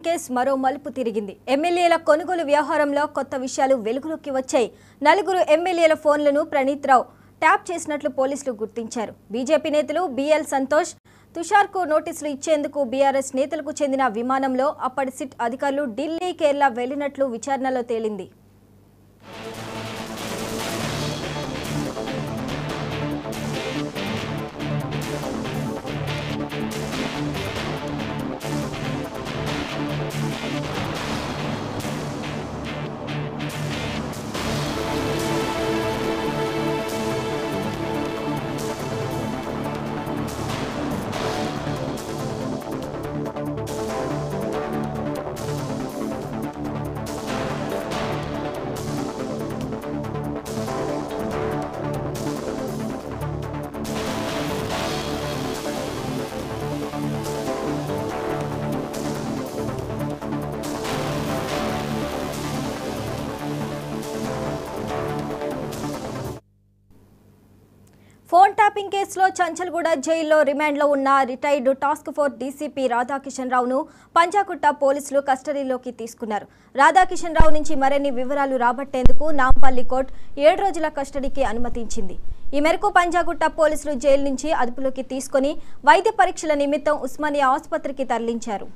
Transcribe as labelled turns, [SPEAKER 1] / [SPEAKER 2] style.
[SPEAKER 1] Case మరో మలుపు తిరిగింది. ఎమ్మెల్యేల కొనుగోలు వ్యవహారంలో కొత్త విషయాలు వెలుగులోకి వచ్చాయి. 4 ఎమ్మెల్యేల ఫోన్లను ప్రణీత్ రావు ట్యాప్ చేసినట్లు పోలీసులు గుర్తించారు. బీజేపీ నేతలు బిఎల్ సంతోష్, తుషార్కు నోటీసులు ఇచ్చేందుకు బీఆర్ఎస్ నేతలకు చెందిన విమానంలో అప్పటి సిట్ అధికారులు ఢిల్లీ, కేరళ వెళ్లినట్లు విచారణలో తేలింది. ఫోన్ ట్యాపింగ్ కేసులో చంచల్గూడ జైల్లో రిమాండ్లో ఉన్న retired task force DCP Radhakishan రావును పంజాగుట్ట పోలీసులు కస్టడీలోకి తీసుకున్నారు. రాధాకిషన్ రావు నుంచి మరిన్ని వివరాలు రాబట్టేందుకు నాంపల్లి కోర్టు 7 రోజుల కస్టడీకి అనుమతించింది. ఈ మేరకు పంజాగుట్ట పోలీసులు జైలు నుంచి అదుపులోకి తీసుకుని వైద్య పరీక్షల నిమిత్తం ఉస్మానియా ఆసుపత్రికి తరలించారు.